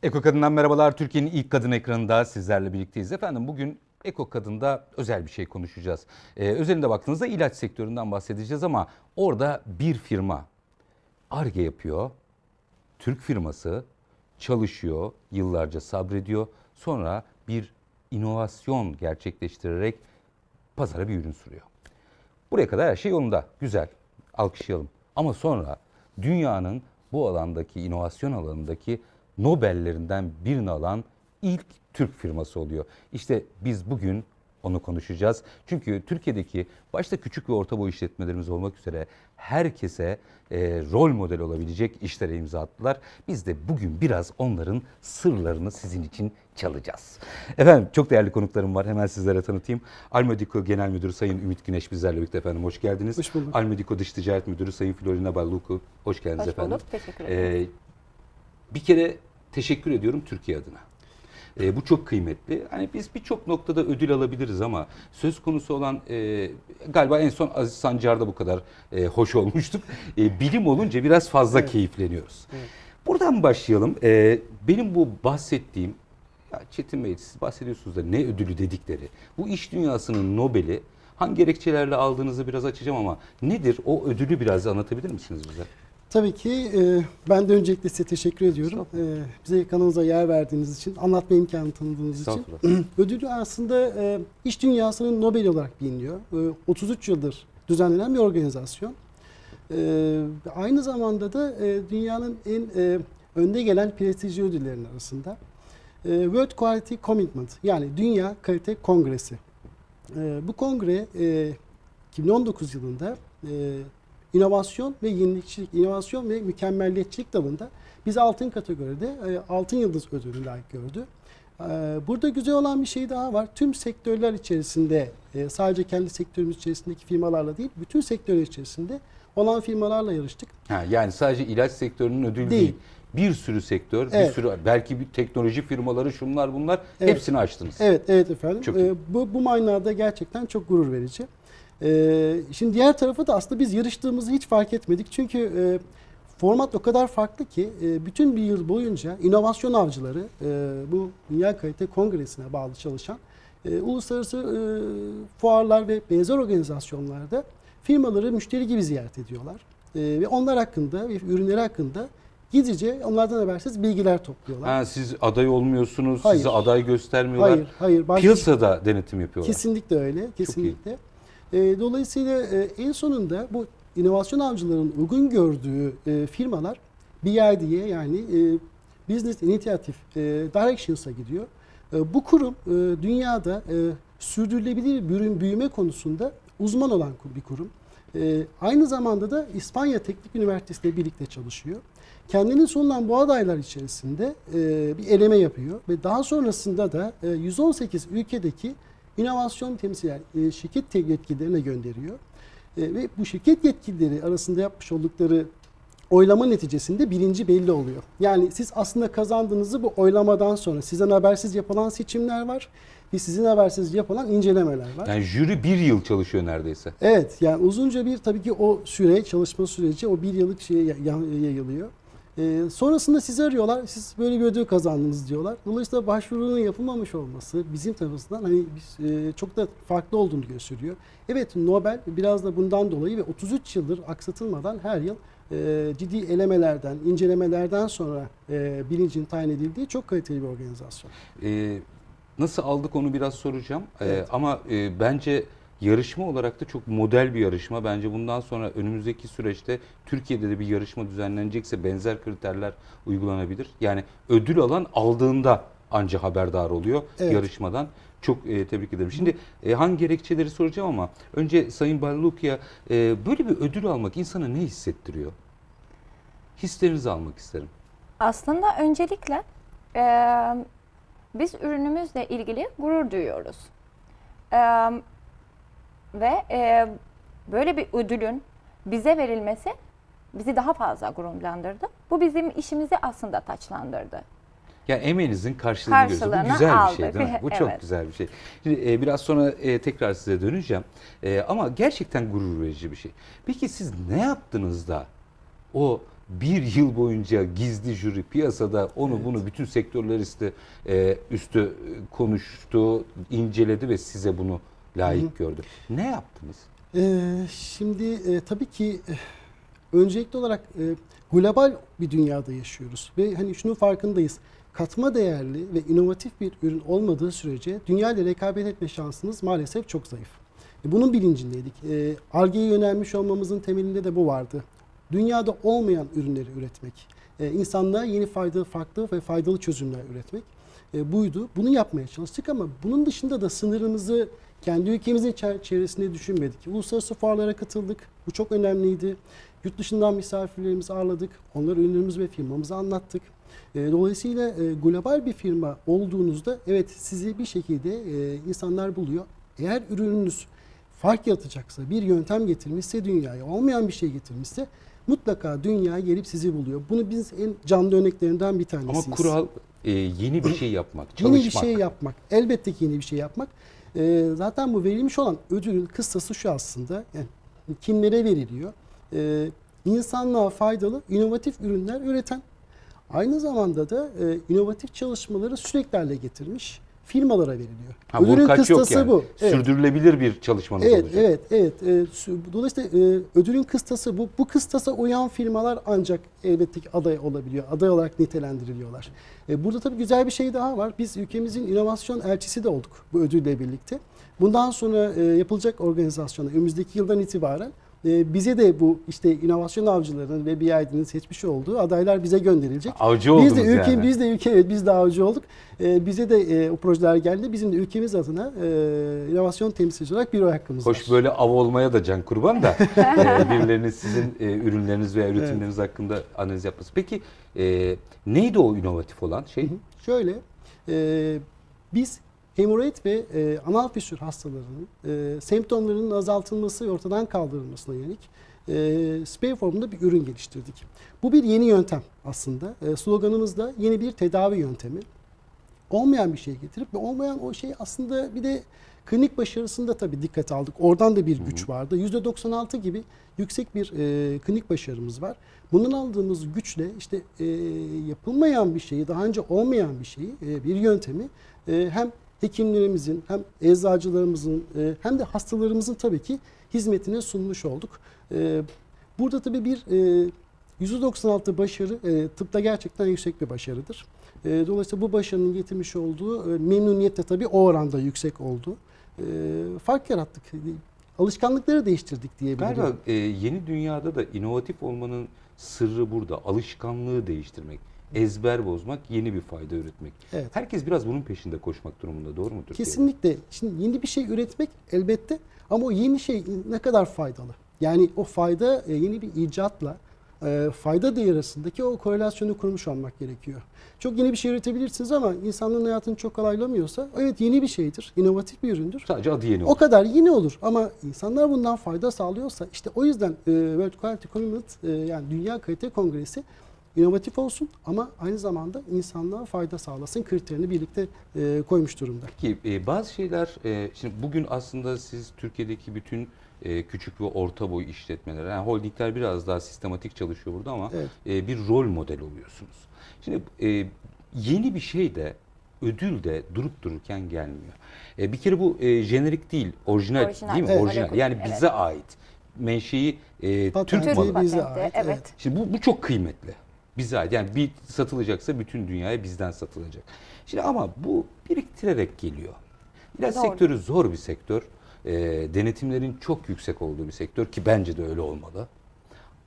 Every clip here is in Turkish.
Eko Kadın'dan merhabalar. Türkiye'nin ilk kadın ekranında sizlerle birlikteyiz. Efendim bugün Eko Kadın'da özel bir şey konuşacağız. Özelinde baktığınızda ilaç sektöründen bahsedeceğiz ama orada bir firma Ar-Ge yapıyor. Türk firması çalışıyor, yıllarca sabrediyor. Sonra bir inovasyon gerçekleştirerek pazara bir ürün sürüyor. Buraya kadar her şey yolunda. Güzel. Alkışlayalım. Ama sonra dünyanın bu alandaki, inovasyon alanındaki Nobel'lerinden birini alan ilk Türk firması oluyor. İşte biz bugün onu konuşacağız. Çünkü Türkiye'deki başta küçük ve orta boy işletmelerimiz olmak üzere herkese rol model olabilecek işlere imza attılar. Biz de bugün biraz onların sırlarını sizin için çalacağız. Efendim çok değerli konuklarım var. Hemen sizlere tanıtayım. Almedico Genel Müdürü Sayın Ümit Güneş bizlerle birlikte efendim. Hoş geldiniz. Hoş bulduk. Almedico Dış Ticaret Müdürü Sayın Florina Balluku. Hoş geldiniz Hoş efendim. bulduk, teşekkür ederim. Bir kere teşekkür ediyorum Türkiye adına. Bu çok kıymetli. Hani biz birçok noktada ödül alabiliriz ama söz konusu olan galiba en son Aziz Sancar'da bu kadar hoş olmuştuk. Bilim olunca biraz fazla keyifleniyoruz. Evet. Buradan başlayalım. Benim bu bahsettiğim, ya Çetin Bey siz bahsediyorsunuz da ne ödülü dedikleri, bu iş dünyasının Nobel'i hangi gerekçelerle aldığınızı biraz açacağım ama nedir o ödülü biraz anlatabilir misiniz bize? Tabii ki ben de öncelikle size teşekkür ediyorum. Bize kanalınıza yer verdiğiniz için, anlatma imkanı tanıdığınız için. Ödülü aslında iş dünyasının Nobel olarak biliniyor. 33 yıldır düzenlenen bir organizasyon. Aynı zamanda da dünyanın en önde gelen prestijli ödüllerinin arasında. World Quality Commitment yani Dünya Kalite Kongresi. Bu kongre 2019 yılında inovasyon ve yenilikçilik, inovasyon ve mükemmelliyetçilik dalında bizi altın kategoride altın yıldız ödülünü layık gördü. Burada güzel olan bir şey daha var. Tüm sektörler içerisinde sadece kendi sektörümüz içerisindeki firmalarla değil, bütün sektörler içerisinde olan firmalarla yarıştık. Yani sadece ilaç sektörünün ödülü değil. Bir sürü sektör, bir sürü belki bir teknoloji firmaları, şunlar bunlar hepsini açtınız. Evet efendim. Bu manada gerçekten çok gurur verici. Şimdi diğer tarafı da aslında biz yarıştığımızı hiç fark etmedik. Çünkü format o kadar farklı ki bütün bir yıl boyunca inovasyon avcıları bu Dünya Kalite Kongresi'ne bağlı çalışan uluslararası fuarlar ve benzer organizasyonlarda firmaları müşteri gibi ziyaret ediyorlar. Ve onlar hakkında ve ürünleri hakkında gizlice onlardan habersiz bilgiler topluyorlar. Siz aday olmuyorsunuz, Hayır. size aday göstermiyorlar. Hayır. Piyasada denetim yapıyorlar. Kesinlikle öyle, kesinlikle. Dolayısıyla en sonunda bu inovasyon avcılarının uygun gördüğü firmalar BID'ye yani Business Initiative Directions'a gidiyor. Bu kurum dünyada sürdürülebilir ürün büyüme konusunda uzman olan bir kurum. Aynı zamanda da İspanya Teknik Üniversitesi ile birlikte çalışıyor. Kendinin sunulan bu adaylar içerisinde bir eleme yapıyor ve daha sonrasında da 118 ülkedeki inovasyon temsilen şirket yetkililerine gönderiyor. Ve bu şirket yetkilileri arasında yapmış oldukları oylama neticesinde birinci belli oluyor. Yani siz aslında kazandığınızı bu oylamadan sonra sizden habersiz yapılan seçimler var ve sizin habersiz yapılan incelemeler var. Yani jüri bir yıl çalışıyor neredeyse. Evet, yani uzunca bir tabii ki o süre, çalışma süreci o bir yıllık şeye yayılıyor. Sonrasında sizi arıyorlar, siz böyle bir ödül kazandınız diyorlar. Dolayısıyla başvurunun yapılmamış olması bizim tarafımızdan hani çok da farklı olduğunu gösteriyor. Evet, Nobel biraz da bundan dolayı ve 33 yıldır aksatılmadan her yıl ciddi elemelerden, incelemelerden sonra bilincin tayin edildiği çok kaliteli bir organizasyon. Nasıl aldık onu biraz soracağım. Ama bence yarışma olarak da çok model bir yarışma. Bence bundan sonra önümüzdeki süreçte Türkiye'de de bir yarışma düzenlenecekse benzer kriterler uygulanabilir. Yani ödül alan aldığında anca haberdar oluyor yarışmadan. Çok tebrik ederim. Şimdi hangi gerekçeleri soracağım ama önce Sayın Balluku'ya böyle bir ödül almak insana ne hissettiriyor? Hislerinizi almak isterim. Aslında öncelikle biz ürünümüzle ilgili gurur duyuyoruz. Ve böyle bir ödülün bize verilmesi bizi daha fazla gururlandırdı. Bu bizim işimizi aslında taçlandırdı. Yani emeğinizin karşılığını görüyoruz. Bu güzel bir şey değil mi? Bu çok güzel bir şey. Şimdi biraz sonra tekrar size döneceğim. Ama gerçekten gurur verici bir şey. Peki siz ne yaptınız da o bir yıl boyunca gizli jüri piyasada onu bunu bütün sektörler üstü konuştu, inceledi ve size bunu layık gördü. Ne yaptınız? Şimdi tabii ki öncelikli olarak global bir dünyada yaşıyoruz ve hani şunun farkındayız. Katma değerli ve inovatif bir ürün olmadığı sürece dünya ile rekabet etme şansınız maalesef çok zayıf. Bunun bilincindeydik. Ar-Ge'ye yönelmiş olmamızın temelinde de bu vardı. Dünyada olmayan ürünleri üretmek, insanlığa yeni farklı ve faydalı çözümler üretmek buydu. Bunu yapmaya çalıştık ama bunun dışında da sınırımızı kendi ülkemizin çevresinde düşünmedik. Uluslararası fuarlara katıldık. Bu çok önemliydi. Yurt dışından misafirlerimizi ağırladık. Onlara ürünlerimizi ve firmamızı anlattık. Dolayısıyla global bir firma olduğunuzda evet sizi bir şekilde insanlar buluyor. Eğer ürününüz fark yaratacaksa, bir yöntem getirmişse dünyaya, olmayan bir şey getirmişse mutlaka dünya gelip sizi buluyor. Bunu biz en canlı örneklerinden bir tanesiyiz. Ama kural yeni bir şey yapmak, çalışmak. Yeni bir şey yapmak. Elbette ki yeni bir şey yapmak. Zaten bu verilmiş olan ödülün kıssası şu aslında. Yani kimlere veriliyor? İnsanlığa faydalı, inovatif ürünler üreten, aynı zamanda da inovatif çalışmaları sürekli hale getirmiş firmalara veriliyor. Ödülün kıstası yani. Bu. Evet. Sürdürülebilir bir çalışmanız olacak. Evet. Dolayısıyla ödülün kıstası bu. Bu kıstasa uyan firmalar ancak elbette ki aday olabiliyor. Aday olarak nitelendiriliyorlar. Burada tabii güzel bir şey daha var. Biz ülkemizin inovasyon elçisi de olduk bu ödülle birlikte. Bundan sonra yapılacak organizasyona önümüzdeki yıldan itibaren bize de bu işte inovasyon avcılarının ve BID'nin seçmiş olduğu adaylar bize gönderilecek. Avcı oldunuz yani. Biz de avcı olduk. Bize de o projeler geldi. Bizim de ülkemiz adına inovasyon temsilcisi olarak bir oy hakkımız var. Hoş böyle av olmaya da can kurban da birilerinin sizin ürünleriniz veya üretimleriniz hakkında analiz yapması. Peki neydi o inovatif olan şey? Şöyle, biz hemoroid ve anal fişür hastalarının semptomlarının azaltılması ve ortadan kaldırılmasına yönelik spray formunda bir ürün geliştirdik. Bu bir yeni yöntem aslında. Sloganımız da yeni bir tedavi yöntemi. Olmayan bir şey getirip ve olmayan o şey aslında bir de klinik başarısında tabii dikkate aldık. Oradan da bir güç vardı. %96 gibi yüksek bir klinik başarımız var. Bundan aldığımız güçle işte yapılmayan bir şeyi, daha önce olmayan bir şeyi, bir yöntemi hem hekimlerimizin hem eczacılarımızın hem de hastalarımızın tabii ki hizmetine sunmuş olduk. Burada tabii bir %96 başarı tıpta gerçekten yüksek bir başarıdır. Dolayısıyla bu başarının getirmiş olduğu memnuniyet de tabii o oranda yüksek oldu. Fark yarattık. Alışkanlıkları değiştirdik diyebilirim. Galiba yeni dünyada da inovatif olmanın sırrı burada. Alışkanlığı değiştirmek. Ezber bozmak, yeni bir fayda üretmek. Evet. Herkes biraz bunun peşinde koşmak durumunda. Doğru mu Türkiye'de? Kesinlikle. Şimdi yeni bir şey üretmek elbette ama o yeni şey ne kadar faydalı? Yani o fayda yeni bir icatla fayda değeri arasındaki o korelasyonu kurmuş olmak gerekiyor. Çok yeni bir şey üretebilirsiniz ama insanların hayatını çok kolaylamıyorsa evet yeni bir şeydir, inovatif bir üründür. Sadece adı yeni O olur. kadar yeni olur ama insanlar bundan fayda sağlıyorsa işte o yüzden World Quality Commitment yani Dünya Kalite Kongresi inovatif olsun ama aynı zamanda insanlığa fayda sağlasın kriterini birlikte koymuş durumda. Peki bazı şeyler, şimdi bugün aslında siz Türkiye'deki bütün küçük ve orta boy işletmeler, yani holdingler biraz daha sistematik çalışıyor burada ama Evet. bir rol model oluyorsunuz. Şimdi yeni bir şey de ödül de durup dururken gelmiyor. Bir kere bu jenerik değil, orijinal değil mi? Evet. Orijinal. Yani Evet. bize ait. Menşei Türk Patenti malı. bize Patenti, ait. evet. Şimdi bu çok kıymetli. Bize ait. Yani bir satılacaksa bütün dünyaya bizden satılacak. Şimdi ama bu biriktirerek geliyor. İlaç Doğru. sektörü zor bir sektör. Denetimlerin çok yüksek olduğu bir sektör ki bence de öyle olmalı.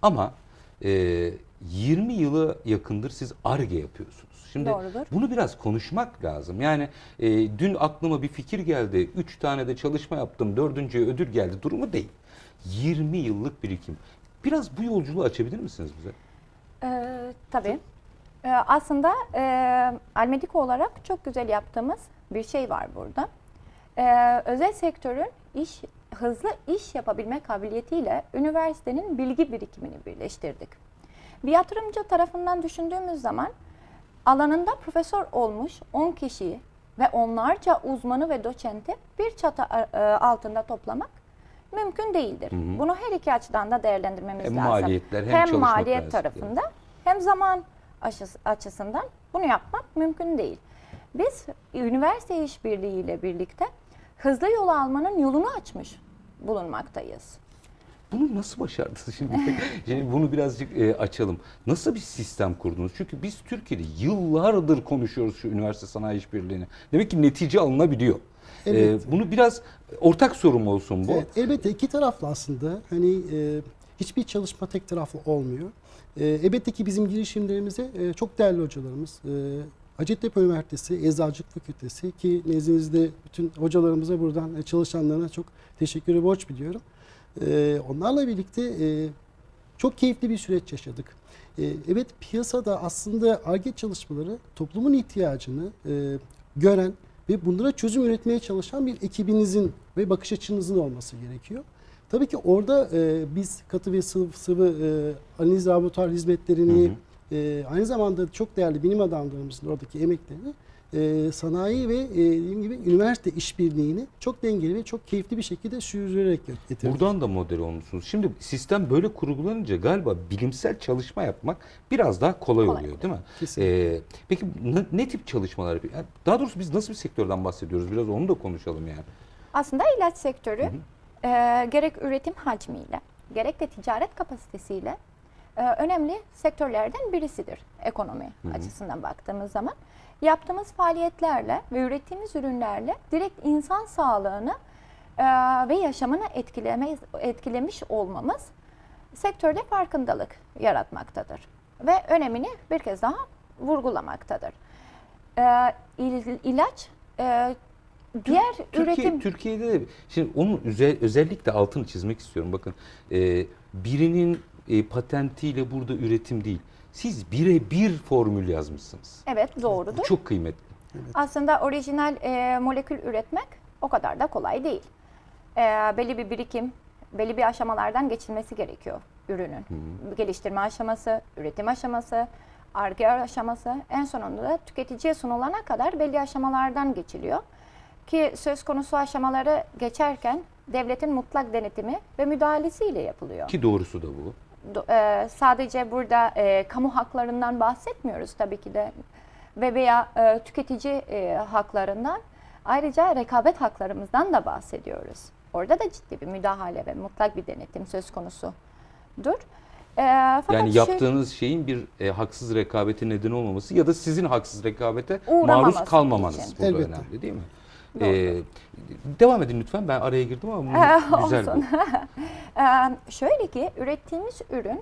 Ama 20 yıla yakındır siz Ar-Ge yapıyorsunuz. Şimdi Doğrudur. bunu biraz konuşmak lazım. Yani dün aklıma bir fikir geldi, 3 tane de çalışma yaptım, 4.'ye ödül geldi durumu değil. 20 yıllık birikim. Biraz bu yolculuğu açabilir misiniz bize? Tabii. Aslında Almediko olarak çok güzel yaptığımız bir şey var burada. Özel sektörün hızlı iş yapabilme kabiliyetiyle üniversitenin bilgi birikimini birleştirdik. Bir yatırımcı tarafından düşündüğümüz zaman alanında profesör olmuş 10 kişiyi ve onlarca uzmanı ve doçenti bir çatı altında toplamak mümkün değildir. Bunu her iki açıdan da değerlendirmemiz Hem lazım. maliyetler, hem çalışmak maliyet lazım. tarafında hem zaman açısından bunu yapmak mümkün değil. Biz üniversite işbirliğiyle birlikte hızlı yol almanın yolunu açmış bulunmaktayız. Bunu nasıl başardınız şimdi? Şimdi bunu birazcık açalım. Nasıl bir sistem kurdunuz? Çünkü biz Türkiye'de yıllardır konuşuyoruz şu üniversite sanayi işbirliğini. Demek ki netice alınabiliyor. Evet. Bunu biraz ortak sorum olsun bu. Evet, elbette iki taraflı aslında. Hani hiçbir çalışma tek taraflı olmuyor. Elbette ki bizim girişimlerimize çok değerli hocalarımız, Hacettepe Üniversitesi Eczacılık Fakültesi ki nezdinizde bütün hocalarımıza buradan çalışanlarına çok teşekkürü borç biliyorum. Onlarla birlikte çok keyifli bir süreç yaşadık. Evet, piyasada aslında Ar-Ge çalışmaları toplumun ihtiyacını gören ve bunlara çözüm üretmeye çalışan bir ekibinizin ve bakış açınızın olması gerekiyor. Tabii ki orada biz katı ve sıvı analiz laboratuvar hizmetlerini aynı zamanda çok değerli bilim adamlarımızın oradaki emeklerini sanayi ve dediğim gibi üniversite işbirliğini çok dengeli ve çok keyifli bir şekilde sürdürerek getirdik. Buradan da model olmuşsunuz. Şimdi sistem böyle kurgulanınca galiba bilimsel çalışma yapmak biraz daha kolay oluyor değil mi? Kesinlikle. Peki ne tip çalışmalar yapıyor? Yani daha doğrusu biz nasıl bir sektörden bahsediyoruz? Biraz onu da konuşalım yani. Aslında ilaç sektörü gerek üretim hacmiyle, gerek de ticaret kapasitesiyle önemli sektörlerden birisidir ekonomi açısından baktığımız zaman. Yaptığımız faaliyetlerle ve ürettiğimiz ürünlerle direkt insan sağlığını ve yaşamını etkilemiş olmamız sektörde farkındalık yaratmaktadır. Ve önemini bir kez daha vurgulamaktadır. İlaç diğer üretim... Türkiye'de de şimdi onun özellikle altını çizmek istiyorum. Bakın birinin patentiyle burada üretim değil. Siz birebir formül yazmışsınız. Evet, doğrudur. Bu çok kıymetli. Aslında orijinal molekül üretmek o kadar da kolay değil. Belli bir birikim, belli bir aşamalardan geçilmesi gerekiyor ürünün. Geliştirme aşaması, üretim aşaması, Ar-Ge aşaması, en sonunda da tüketiciye sunulana kadar belli aşamalardan geçiliyor. Ki söz konusu aşamaları geçerken devletin mutlak denetimi ve müdahalesiyle yapılıyor. Ki doğrusu da bu. Sadece burada kamu haklarından bahsetmiyoruz tabii ki de ve veya tüketici haklarından, ayrıca rekabet haklarımızdan da bahsediyoruz. Orada da ciddi bir müdahale ve mutlak bir denetim söz konusudur. Yani yaptığınız şeyin bir haksız rekabete neden olmaması ya da sizin haksız rekabete uğramaması maruz kalmamanız için. burada Elbette. önemli değil mi? Devam edin lütfen. Ben araya girdim ama güzel bu. Şöyle ki ürettiğimiz ürün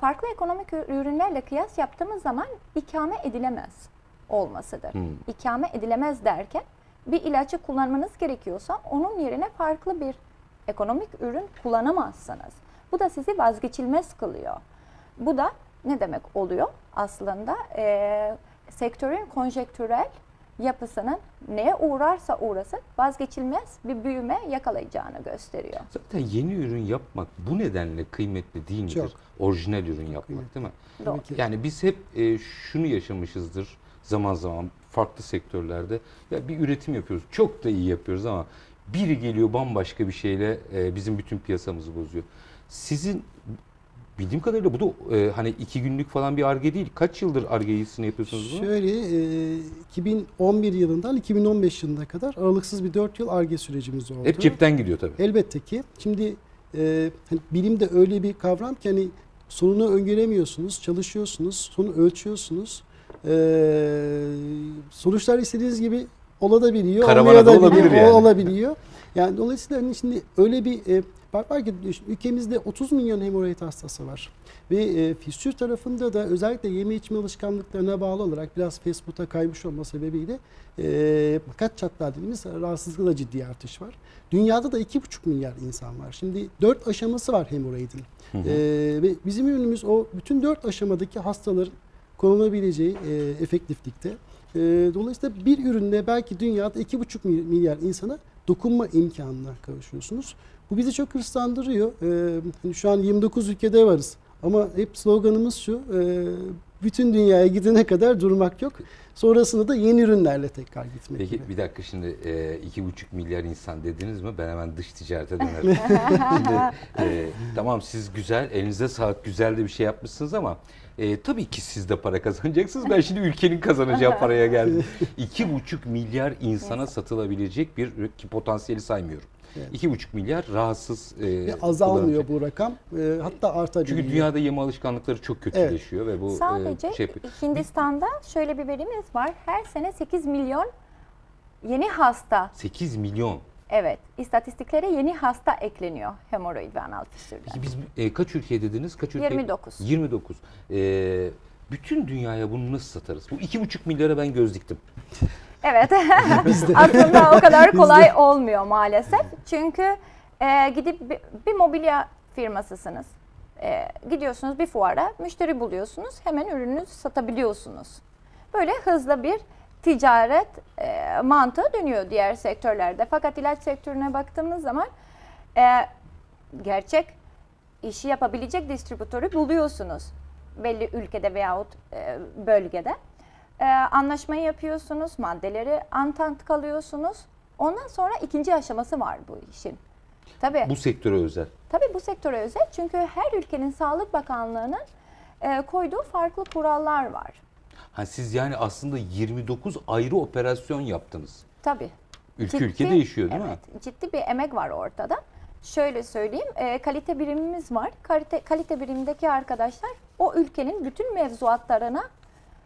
farklı ekonomik ürünlerle kıyas yaptığımız zaman ikame edilemez olmasıdır. İkame edilemez derken bir ilacı kullanmanız gerekiyorsa onun yerine farklı bir ekonomik ürün kullanamazsınız. Bu da sizi vazgeçilmez kılıyor. Bu da ne demek oluyor? Aslında sektörün konjektürel yapısının neye uğrarsa uğrasın vazgeçilmez bir büyüme yakalayacağını gösteriyor. Zaten yeni ürün yapmak bu nedenle kıymetli değil midir? Çok. Orijinal ürün yapmak değil mi? Doğru. Yani biz hep şunu yaşamışızdır zaman zaman farklı sektörlerde. Ya bir üretim yapıyoruz. Çok da iyi yapıyoruz ama biri geliyor bambaşka bir şeyle bizim bütün piyasamızı bozuyor. Sizin bildiğim kadarıyla bu da hani 2 günlük falan bir Ar-Ge değil. Kaç yıldır Ar-Ge'sini yapıyorsunuz bunu? Şöyle 2011 yılından 2015 yılına kadar aralıksız bir 4 yıl Ar-Ge sürecimiz oldu. Hep cepten gidiyor tabii. Elbette ki. Şimdi hani bilimde öyle bir kavram ki hani sonunu öngöremiyorsunuz, çalışıyorsunuz, sonu ölçüyorsunuz. Sonuçlar istediğiniz gibi olabiliyor, Karavana da olabilir yani. olabiliyor. Yani dolayısıyla hani şimdi öyle bir var ki ülkemizde 30 milyon hemoroid hastası var. Ve fistül tarafında da özellikle yeme içme alışkanlıklarına bağlı olarak biraz fast food'a kaymış olma sebebiyle kaç çatlar dediğimiz rahatsızlıkta da ciddi artış var. Dünyada da 2,5 milyar insan var. Şimdi 4 aşaması var hemoroidin. Ve bizim ürünümüz o bütün 4 aşamadaki hastaların korunabileceği efektiflikte. Dolayısıyla bir ürünle belki dünyada 2,5 milyar insana dokunma imkanına kavuşuyorsunuz. Bu bizi çok hırslandırıyor. Hani şu an 29 ülkede varız. Ama hep sloganımız şu, bütün dünyaya gidene kadar durmak yok. Sonrasında da yeni ürünlerle tekrar gitmek Peki gibi. bir dakika, şimdi 2,5 milyar insan dediniz mi? Ben hemen dış ticarete dönerim. Şimdi tamam, siz güzel, elinize sağlık, güzel de bir şey yapmışsınız ama tabii ki siz de para kazanacaksınız. Ben şimdi ülkenin kazanacağı paraya geldim. 2,5 milyar insana satılabilecek bir ki potansiyeli saymıyorum. Evet. 2,5 milyar rahatsız Ve azalmıyor bu rakam. Hatta artabiliyor. Çünkü dünyada yeme alışkanlıkları çok kötüleşiyor ve bu Sadece Hindistan'da şöyle bir verimiz var. Her sene 8 milyon yeni hasta, 8 milyon. evet, istatistiklere yeni hasta ekleniyor hemoroid ve anal fistülden. Peki biz kaç ülke dediniz? Kaç ülke? 29. 29. Bütün dünyaya bunu nasıl satarız? Bu 2,5 milyara ben göz diktim. Evet. Aslında o kadar kolay olmuyor maalesef. Çünkü gidip bir mobilya firmasısınız. Gidiyorsunuz bir fuara, müşteri buluyorsunuz, hemen ürününüzü satabiliyorsunuz. Böyle hızlı bir ticaret mantığı dönüyor diğer sektörlerde. Fakat ilaç sektörüne baktığımız zaman gerçek işi yapabilecek distribütörü buluyorsunuz. Belli ülkede veyahut bölgede. Anlaşmayı yapıyorsunuz, maddeleri antant kalıyorsunuz. Ondan sonra ikinci aşaması var bu işin. Tabii. Bu sektöre özel. Tabii bu sektöre özel, çünkü her ülkenin Sağlık Bakanlığı'nın koyduğu farklı kurallar var. Ha, siz yani aslında 29 ayrı operasyon yaptınız. Tabii. Ülke değişiyor değil mi? Evet, ciddi bir emek var ortada. Şöyle söyleyeyim, kalite birimimiz var. Kalite birimindeki arkadaşlar o ülkenin bütün mevzuatlarına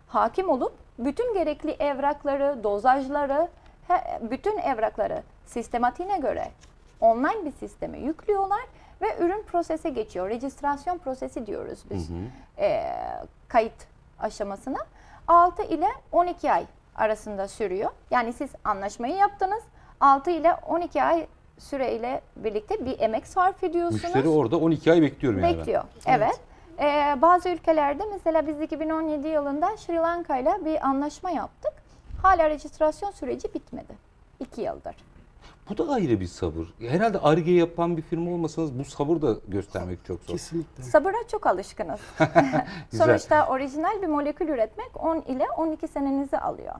hakim olup bütün gerekli evrakları, dozajları, bütün evrakları sistematiğine göre online bir sisteme yüklüyorlar ve ürün prosese geçiyor. Rejistrasyon prosesi diyoruz biz kayıt aşamasına. 6 ile 12 ay arasında sürüyor. Yani siz anlaşmayı yaptınız. 6 ile 12 ay süreyle birlikte bir emek sarf ediyorsunuz. Müşteri orada 12 ay bekliyorum yani. Bekliyor. Evet. Bazı ülkelerde, mesela biz 2017 yılında Sri Lanka ile bir anlaşma yaptık. Hala rejistrasyon süreci bitmedi. 2 yıldır. Bu da ayrı bir sabır. Herhalde Ar-Ge yapan bir firma olmasanız bu sabır da göstermek çok zor. Kesinlikle. Sabıra çok alışkınız. Güzel. Sonuçta orijinal bir molekül üretmek 10 ile 12 senenizi alıyor.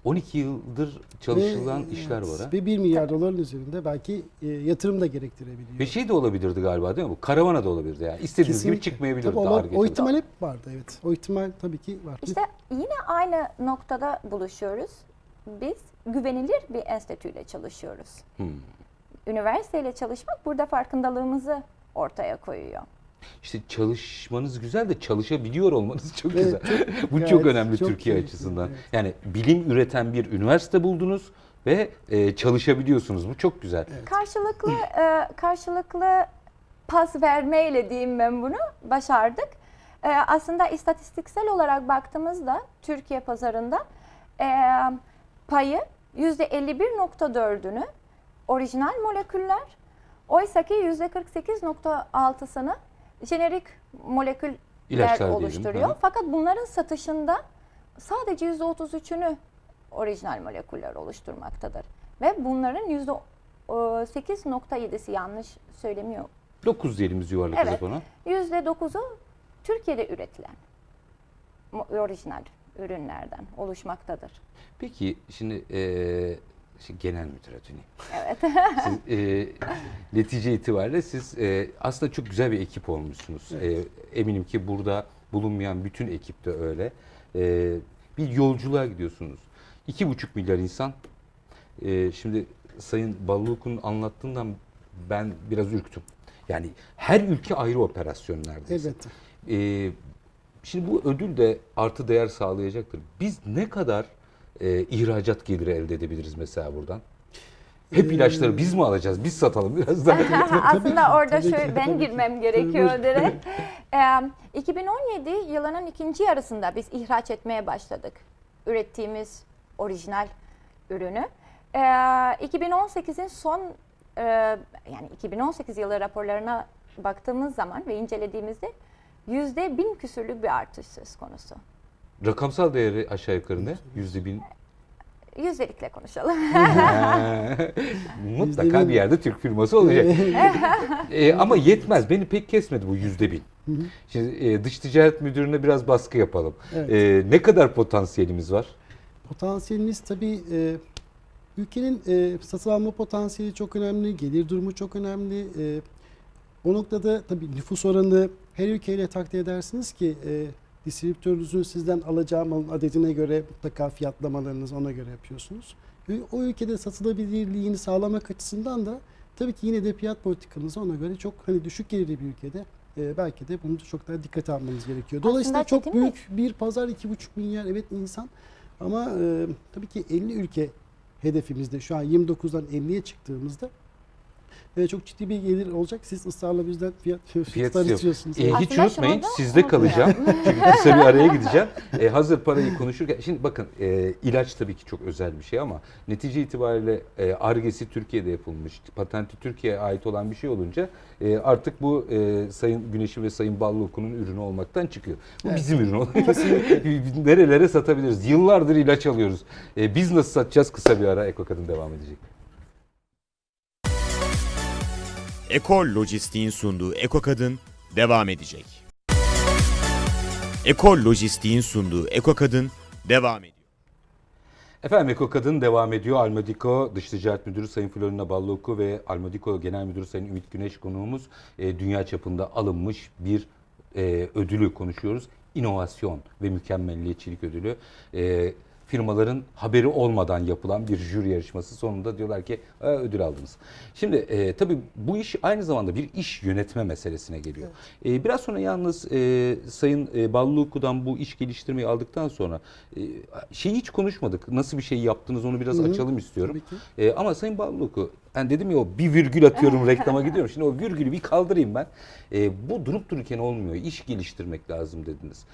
12 yıldır çalışılan işler var ha. Ve 1 milyar doların üzerinde belki yatırım da gerektirebiliyor. Ve şey de olabilirdi galiba, değil mi? Bu karavana da olabilirdi yani. İstediğiniz gibi çıkmayabilirdi Tabii Ar-Ge. o ihtimal hep vardı, evet. O ihtimal tabii ki var. İşte yine aynı noktada buluşuyoruz. Biz güvenilir bir enstitüyle çalışıyoruz. Üniversiteyle çalışmak burada farkındalığımızı ortaya koyuyor. İşte çalışmanız güzel de çalışabiliyor olmanız çok Evet, güzel. Bu evet, çok önemli çok Türkiye keyifli, açısından. evet. Yani bilim üreten bir üniversite buldunuz ve çalışabiliyorsunuz. Bu çok güzel. Evet. Karşılıklı pas vermeyle diyeyim ben bunu, başardık. Aslında istatistiksel olarak baktığımızda Türkiye pazarında payı %51.4'ünü orijinal moleküller, oysaki %48.6'sını jenerik moleküller İlaçlar oluşturuyor. diyelim. Hı. Fakat bunların satışında sadece %33'ünü orijinal moleküller oluşturmaktadır. Ve bunların %8.7'si, yanlış söylemiyor. 9 diyelim biz yuvarlayacağız Evet. ona. %9'u Türkiye'de üretilen orijinal ürünlerden oluşmaktadır. Peki şimdi genel müdür Atuni. Evet. Siz, netice itibariyle siz aslında çok güzel bir ekip olmuşsunuz. Evet. Eminim ki burada bulunmayan bütün ekip de öyle. Bir yolculuğa gidiyorsunuz. 2,5 milyar insan. Şimdi Sayın Balluk'un anlattığından ben biraz ürktüm. Yani her ülke ayrı operasyon neredeyse. Evet. Şimdi bu ödül de artı değer sağlayacaktır. Biz ne kadar ihracat geliri elde edebiliriz mesela buradan? Hep ilaçları biz mi alacağız? Biz satalım biraz daha. Aslında orada tabii şöyle ki, ben tabii ki. girmem gerekiyor Tabii. direkt. 2017 yılının ikinci yarısında biz ihraç etmeye başladık. Ürettiğimiz orijinal ürünü. 2018'in son yani 2018 yılı raporlarına baktığımız zaman ve incelediğimizde %1000 küsürlük bir artış söz konusu. Rakamsal değeri aşağı yukarı ne? %1000. Yüzdelikle konuşalım. Mutlaka bir yerde Türk firması olacak. Ama yetmez. Beni pek kesmedi bu %1000. Şimdi dış ticaret müdürüne biraz baskı yapalım. Evet. Ne kadar potansiyelimiz var? Potansiyelimiz tabii ülkenin satın alma potansiyeli çok önemli, gelir durumu çok önemli. O noktada tabii nüfus oranı her ülkeyle takdir edersiniz ki distribütörünüzün sizden alacağı malın adedine göre mutlaka fiyatlamalarınızı ona göre yapıyorsunuz. O ülkede satılabilirliğini sağlamak açısından da tabii ki yine de fiyat politikanızı ona göre çok hani düşük gelirli bir ülkede belki de bunu çok daha dikkate almanız gerekiyor. Dolayısıyla Aslında çok Çetin Bey- büyük bir pazar, 2,5 milyar evet insan ama tabii ki 50 ülke hedefimizde şu an 29'dan 50'ye çıktığımızda çok ciddi bir gelir olacak. Siz ısrarla bizden fiyatlar istiyorsunuz. Hiç Aslında unutmayın, şunu da sizde kalacağım. Çünkü kısa bir araya gideceğim. Hazır parayı konuşurken, şimdi bakın ilaç tabii ki çok özel bir şey ama netice itibariyle Ar-Ge'si Türkiye'de yapılmış, patenti Türkiye'ye ait olan bir şey olunca artık bu Sayın Güneş'in ve Sayın Ballıoku'nun ürünü olmaktan çıkıyor. Bu Evet. bizim ürün oluyor. Nerelere satabiliriz? Yıllardır ilaç alıyoruz. Biz nasıl satacağız? Kısa bir ara, Eko Kadın devam edecek. Ekol Lojistik'in sunduğu Eko Kadın devam edecek. Ekol Lojistik'in sunduğu Eko Kadın devam ediyor. Efendim, Eko Kadın devam ediyor. Almadiko Dış Ticaret Müdürü Sayın Florina Balluoku ve Almadiko Genel Müdürü Sayın Ümit Güneş konuğumuz. Dünya çapında alınmış bir ödülü konuşuyoruz. İnovasyon ve mükemmelliyetçilik ödülü. Firmaların haberi olmadan yapılan bir jüri yarışması, sonunda diyorlar ki ödül aldınız. Şimdi tabii bu iş aynı zamanda bir iş yönetme meselesine geliyor. Biraz sonra yalnız Sayın Balluoku'dan bu iş geliştirmeyi aldıktan sonra şeyi hiç konuşmadık. Nasıl bir şey yaptınız onu biraz açalım istiyorum. Ama Sayın Balluoku, ben dedim ya, o bir virgül atıyorum reklama gidiyorum. Şimdi o virgülü bir kaldırayım ben. Bu durup dururken olmuyor. İş geliştirmek lazım dediniz.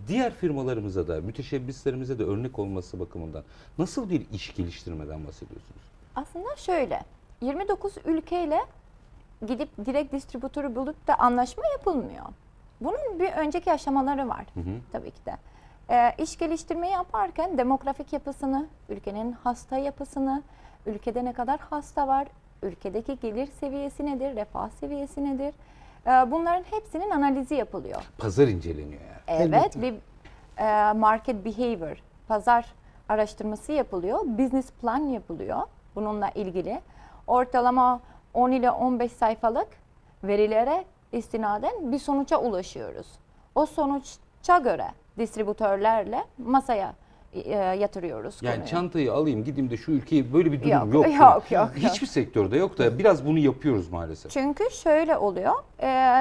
Diğer firmalarımıza da, müteşebbislerimize de örnek olması bakımından nasıl bir iş geliştirmeden bahsediyorsunuz? Aslında şöyle, 29 ülkeyle gidip direkt distribütörü bulup da anlaşma yapılmıyor. Bunun bir önceki aşamaları var tabii ki de. İş geliştirmeyi yaparken demografik yapısını, ülkenin hasta yapısını, ülkede ne kadar hasta var, ülkedeki gelir seviyesi nedir, refah seviyesi nedir? Bunların hepsinin analizi yapılıyor. Pazar inceleniyor yani. Evet, Elbette. bir market behavior, pazar araştırması yapılıyor, business plan yapılıyor bununla ilgili. Ortalama 10 ile 15 sayfalık verilere istinaden bir sonuca ulaşıyoruz. O sonuca göre distribütörlerle masaya yatırıyoruz Yani konuyu. çantayı alayım gideyim de şu ülkeyi, böyle bir durum Yok, yok. yok. Hiçbir sektörde yok da biraz bunu yapıyoruz maalesef. Çünkü şöyle oluyor,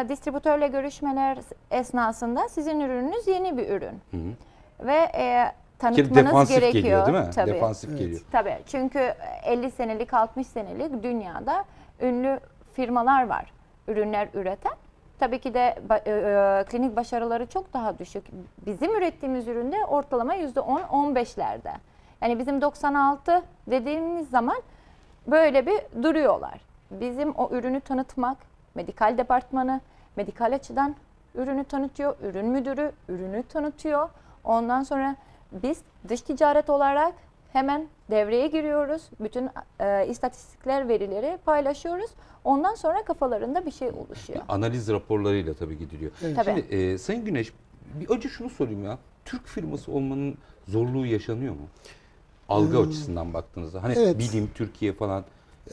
distribütörle görüşmeler esnasında sizin ürününüz yeni bir ürün. Ve tanıtmanız Defansif gerekiyor. geliyor değil mi? Tabii. Defansif geliyor. Tabii, çünkü 50 senelik, 60 senelik dünyada ünlü firmalar var, ürünler üreten. Tabii ki de klinik başarıları çok daha düşük. Bizim ürettiğimiz üründe ortalama %10-15'lerde. Yani bizim 96 dediğimiz zaman böyle bir duruyorlar. Bizim o ürünü tanıtmak, medikal departmanı, medikal açıdan ürünü tanıtıyor, ürün müdürü ürünü tanıtıyor. Ondan sonra biz dış ticaret olarak hemen devreye giriyoruz. Bütün istatistikler, verileri paylaşıyoruz. Ondan sonra kafalarında bir şey oluşuyor. Analiz raporlarıyla tabii gidiliyor. Tabii. Şimdi Sayın Güneş, bir önce şunu sorayım ya. Türk firması olmanın zorluğu yaşanıyor mu? Algı açısından baktığınızda. Hani Evet. bilim, Türkiye falan.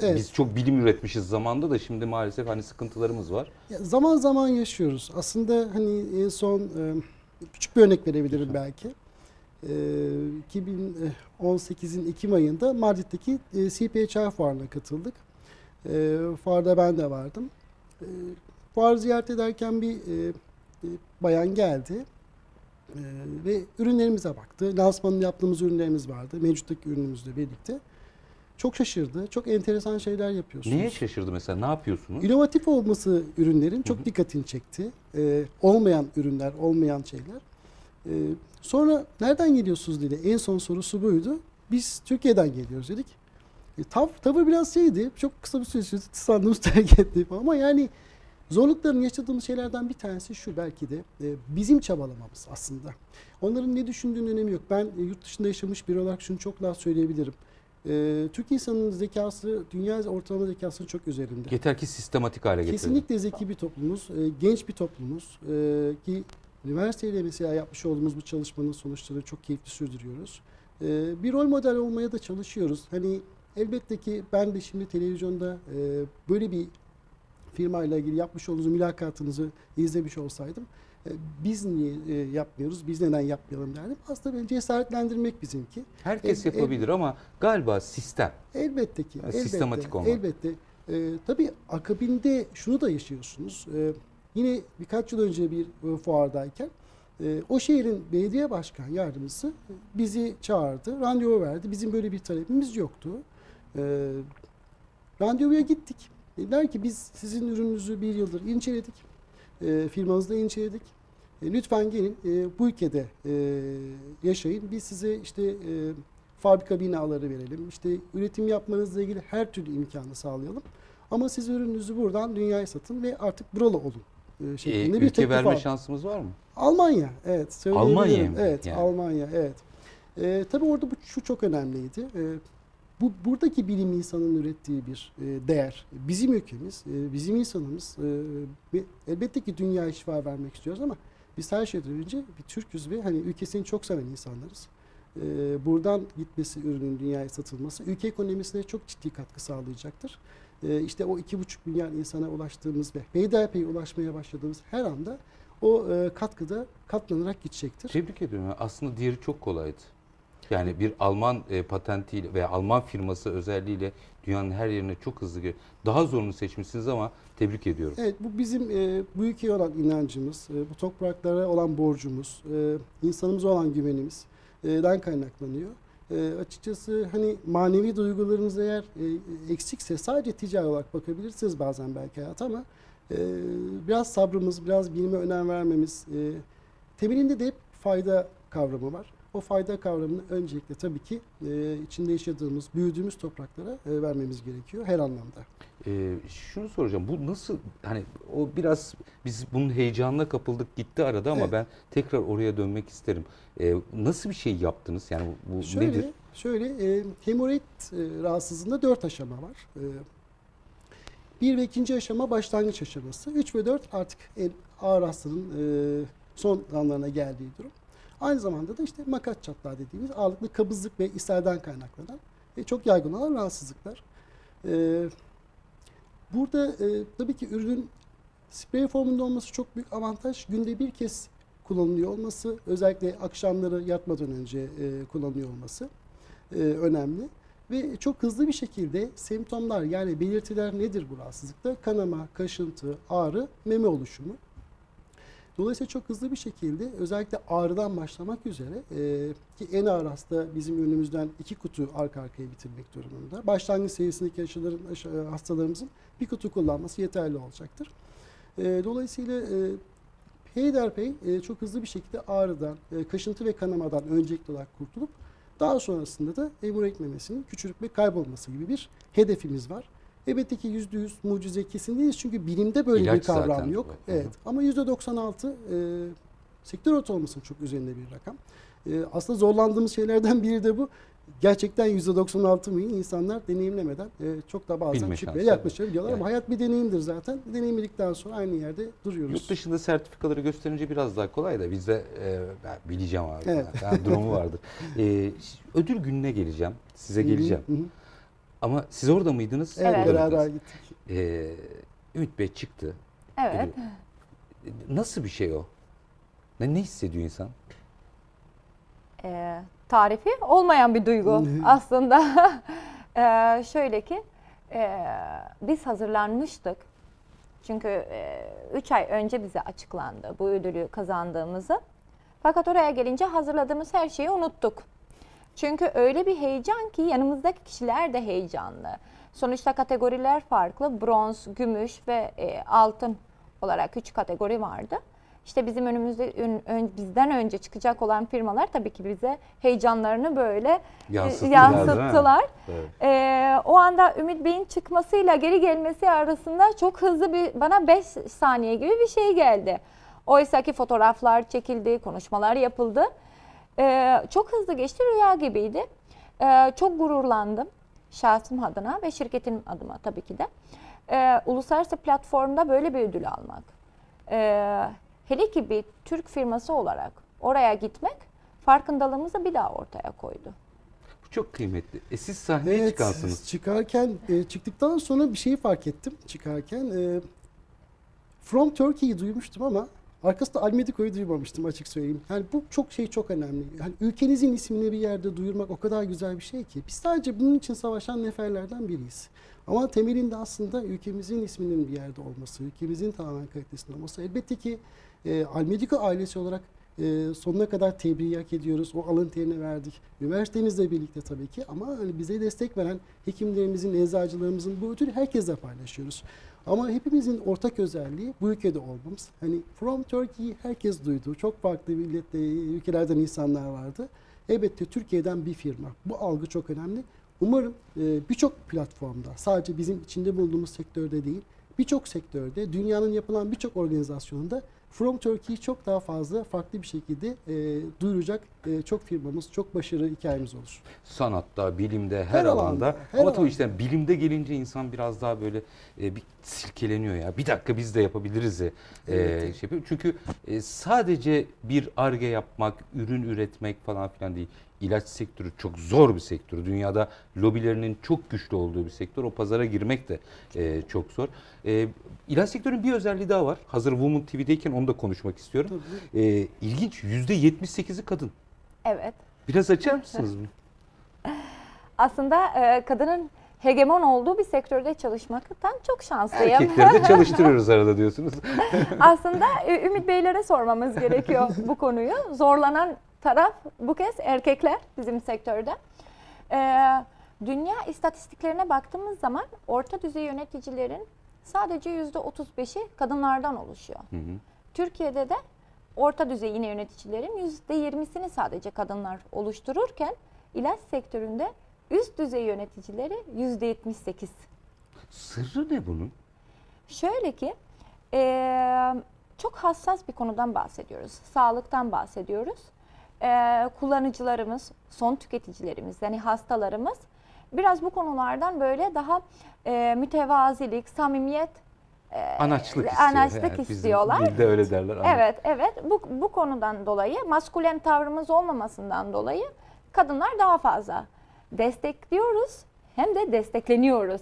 Evet. Biz çok bilim üretmişiz zamanda da şimdi maalesef hani sıkıntılarımız var. Ya zaman zaman yaşıyoruz. Aslında hani en son küçük bir örnek verebilirim belki. 2018'in Ekim ayında Madrid'deki CPHI fuarına katıldık. Fuarda ben de vardım. Fuarı ziyaret ederken bir bayan geldi ve ürünlerimize baktı. Lansmanını yaptığımız ürünlerimiz vardı. Mevcuttaki ürünümüzle birlikte. Çok şaşırdı. Çok enteresan şeyler yapıyorsunuz. Neye şaşırdı mesela? Ne yapıyorsunuz? İnovatif olması ürünlerin çok dikkatini çekti. Olmayan ürünler, olmayan şeyler. Sonra nereden geliyorsunuz dedi. En son sorusu buydu. Biz Türkiye'den geliyoruz dedik. Tavır biraz şeydi. Çok kısa bir süre içinde sandığımız terk etti falan. Ama yani zorlukların yaşadığımız şeylerden bir tanesi şu belki de bizim çabalamamız aslında. Onların ne düşündüğünün önemi yok. Ben yurt dışında yaşamış biri olarak şunu çok daha söyleyebilirim. Türk insanının zekası dünya ortalama zekasının çok üzerinde. Yeter ki sistematik hale getirelim. Kesinlikle zeki bir toplumuz, genç bir toplumuz ki üniversiteyle mesela yapmış olduğumuz bu çalışmanın sonuçlarını çok keyifli sürdürüyoruz. Bir rol model olmaya da çalışıyoruz. Hani elbette ki ben de şimdi televizyonda böyle bir firmayla ilgili yapmış olduğunuz mülakatınızı izlemiş olsaydım biz niye yapmıyoruz, biz neden yapmayalım derdim. Aslında beni cesaretlendirmek bizimki. Herkes yapabilir ama galiba sistem. Elbette ki. Yani sistematik olmak. Elbette. Tabii akabinde şunu da yaşıyorsunuz. Yine birkaç yıl önce bir fuardayken o şehrin belediye başkan yardımcısı bizi çağırdı, randevu verdi. Bizim böyle bir talebimiz yoktu. Randevuya gittik. Dediler ki biz sizin ürününüzü bir yıldır inceledik. Firmanızda inceledik. Lütfen gelin bu ülkede yaşayın. Biz size işte fabrika binaları verelim. İşte üretim yapmanızla ilgili her türlü imkanı sağlayalım. Ama siz ürününüzü buradan dünyaya satın ve artık buralı olun şeklinde bir Ülke teklif verme aldım. şansımız var mı? Almanya, evet. söyleyebilirim. Almanya mı? Evet, Yani. Almanya, evet. Tabii orada şu çok önemliydi. Buradaki bilim insanının ürettiği bir değer. Bizim ülkemiz, bizim insanımız elbette ki dünyaya şifa vermek istiyoruz ama biz her şeyden önce bir Türk'üz ve hani ülkesini çok seven insanlarız. Buradan gitmesi, ürünün dünyaya satılması ülke ekonomisine çok ciddi katkı sağlayacaktır. İşte o 2,5 milyar insana ulaştığımız ve peyderpey ulaşmaya başladığımız her anda o katkıda katlanarak gidecektir. Tebrik ediyorum. Aslında diğeri çok kolaydı. Yani bir Alman patentiyle veya Alman firması özelliğiyle dünyanın her yerine çok hızlı daha zorunu seçmişsiniz ama tebrik ediyorum. Evet, bu bizim bu ülkeye olan inancımız, bu topraklara olan borcumuz, insanımıza olan güvenimizden kaynaklanıyor. Açıkçası hani manevi duygularınız eğer eksikse sadece ticari olarak bakabilirsiniz bazen belki hayata ama biraz sabrımız, biraz bilime önem vermemiz, temelinde de hep fayda kavramı var. O fayda kavramını öncelikle tabii ki içinde yaşadığımız, büyüdüğümüz topraklara vermemiz gerekiyor her anlamda. Şunu soracağım. Bu nasıl hani o biraz biz bunun heyecanına kapıldık gitti arada ama Evet. ben tekrar oraya dönmek isterim. Nasıl bir şey yaptınız? Yani bu nedir? Şöyle hemoroid rahatsızlığında 4 aşama var. 1 ve 2. aşama başlangıç aşaması. 3 ve 4 artık en ağır hastalığın son anlarına geldiği durum. Aynı zamanda da işte makat çatlağı dediğimiz ağırlıklı kabızlık ve ishalden kaynaklanan çok yaygın olan rahatsızlıklar. Burada tabii ki ürünün sprey formunda olması çok büyük avantaj. Günde bir kez kullanılıyor olması, özellikle akşamları yatmadan önce kullanılıyor olması önemli. Ve çok hızlı bir şekilde semptomlar yani belirtiler nedir bu rahatsızlıkta? Kanama, kaşıntı, ağrı, meme oluşumu. Dolayısıyla çok hızlı bir şekilde özellikle ağrıdan başlamak üzere ki en ağır hasta bizim ürünümüzden 2 kutu arka arkaya bitirmek durumunda. Başlangıç seviyesindeki hastalarımızın bir kutu kullanması yeterli olacaktır. Dolayısıyla peyderpey çok hızlı bir şekilde ağrıdan, kaşıntı ve kanamadan öncelikli olarak kurtulup daha sonrasında da hemoroid memesinin küçülüp ve kaybolması gibi bir hedefimiz var. Elbette ki %100 mucize kesin değiliz çünkü bilimde böyle İlaç bir kavram zaten yok. bu. Evet. Ama %96 sektör ortalamasının çok üzerinde bir rakam. Aslında zorlandığımız şeylerden biri de bu. Gerçekten %96 mı insanlar deneyimlemeden çok da bazen Bilme şüpheye şansı, yaklaşabiliyorlar evet. ama hayat bir deneyimdir zaten. Deneyimledikten sonra aynı yerde duruyoruz. Yurt dışında sertifikaları gösterince biraz daha kolay da bizde ben bileceğim abi. Evet. Yani durumu vardır. Ödül gününe geleceğim. Size geleceğim. Hı hı. Ama siz orada mıydınız? Evet, Evet. Orada beraber mıydınız? gittik. Ümit Bey çıktı. Evet. Nasıl bir şey o? Ne hissediyor insan? Tarifi olmayan bir duygu aslında. Şöyle ki biz hazırlanmıştık. Çünkü 3 ay önce bize açıklandı bu ödülü kazandığımızı. Fakat oraya gelince hazırladığımız her şeyi unuttuk. Çünkü öyle bir heyecan ki yanımızdaki kişiler de heyecanlı. Sonuçta kategoriler farklı. Bronz, gümüş ve altın olarak 3 kategori vardı. İşte bizim önümüzde bizden önce çıkacak olan firmalar tabii ki bize heyecanlarını böyle yansıttılar. Evet. O anda Ümit Bey'in çıkmasıyla geri gelmesi arasında çok hızlı bana 5 saniye gibi bir şey geldi. Oysa ki fotoğraflar çekildi, konuşmalar yapıldı. Çok hızlı geçti, rüya gibiydi. Çok gururlandım. şahsım adına ve şirketim adıma tabii ki de. Uluslararası platformda böyle bir ödül almak. Hele ki bir Türk firması olarak oraya gitmek farkındalığımızı bir daha ortaya koydu. Bu çok kıymetli. Siz sahneye çıkansınız. Çıktıktan sonra bir şeyi fark ettim çıkarken. From Turkey'yi duymuştum ama arkasında Almedico'yu duymamıştım, açık söyleyeyim. Yani bu çok önemli. Yani ülkenizin ismini bir yerde duyurmak o kadar güzel bir şey ki. Biz sadece bunun için savaşan neferlerden biriyiz. Ama temelinde aslında ülkemizin isminin bir yerde olması, ülkemizin tamamen kalitesinde olması. Elbette ki Almedico ailesi olarak sonuna kadar tebriği hak ediyoruz. O alın terini verdik. Üniversitemizle birlikte tabii ki, ama hani bize destek veren hekimlerimizin, eczacılarımızın bu ödülü herkesle paylaşıyoruz. Ama hepimizin ortak özelliği bu ülkede olmamız. Hani From Turkey herkes duydu. Çok farklı ülkelerden insanlar vardı. Elbette Türkiye'den bir firma. Bu algı çok önemli. Umarım birçok platformda, sadece bizim içinde bulunduğumuz sektörde değil, birçok sektörde, dünyanın yapılan birçok organizasyonunda From Turkey'yi çok daha fazla farklı bir şekilde duyuracak çok firmamız, çok başarılı hikayemiz olur. Sanatta, bilimde, her Her alanda. alanda, her Ama tabii alanda. işte bilimde gelince insan biraz daha böyle bir silkeleniyor ya. Bir dakika biz de yapabiliriz ya. Evet. Şey yapıyor. Çünkü sadece bir Ar-Ge yapmak, ürün üretmek falan filan değil. İlaç sektörü çok zor bir sektör. Dünyada lobilerinin çok güçlü olduğu bir sektör. O pazara girmek de çok zor. İlaç sektörünün bir özelliği daha var. Hazır Women TV'deyken onu da konuşmak istiyorum. İlginç, %78'i kadın. Evet. Biraz açar mısınız bunu? Aslında kadının hegemon olduğu bir sektörde çalışmaktan çok şanslıyım. Erkekleri de çalıştırıyoruz arada diyorsunuz. Aslında Ümit Beylere sormamız gerekiyor bu konuyu. Zorlanan taraf bu kez erkekler bizim sektörde. Dünya istatistiklerine baktığımız zaman orta düzey yöneticilerin sadece %35'i kadınlardan oluşuyor. Hı hı. Türkiye'de de orta düzey yine yöneticilerin %20'sini sadece kadınlar oluştururken ilaç sektöründe üst düzey yöneticileri %78. Sırrı ne bunun? Şöyle ki çok hassas bir konudan bahsediyoruz. Sağlıktan bahsediyoruz. Kullanıcılarımız, son tüketicilerimiz, yani hastalarımız biraz bu konulardan böyle daha mütevazilik, samimiyet, Anaçlık istiyor. anaçlık Yani istiyorlar. Bizim dilde öyle derler. Evet. Bu konudan dolayı, maskülen tavrımız olmamasından dolayı kadınlar daha fazla destekliyoruz, hem de destekleniyoruz.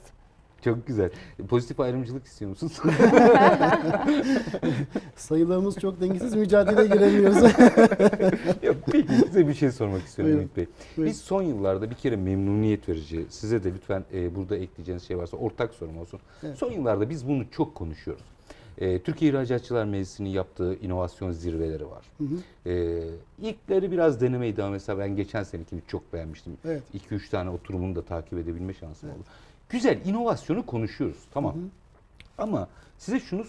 Çok güzel. Pozitif ayrımcılık istiyor musunuz? Sayılarımız çok dengesiz, mücadeleye giremiyoruz. Ya, peki size bir şey sormak istiyorum Buyurun. Ümit Bey. Buyurun. Biz son yıllarda bir kere memnuniyet verici, size de lütfen burada ekleyeceğiniz şey varsa ortak sorum olsun. Evet. Son yıllarda biz bunu çok konuşuyoruz. Türkiye İhracatçılar Meclisi'nin yaptığı inovasyon zirveleri var. Hı hı. İlkleri biraz denemeydi ama mesela ben geçen senekini çok beğenmiştim. Evet. 2-3 tane oturumunu da takip edebilme şansım oldu. Güzel, inovasyonu konuşuyoruz, tamam. Hı hı. Ama size şunu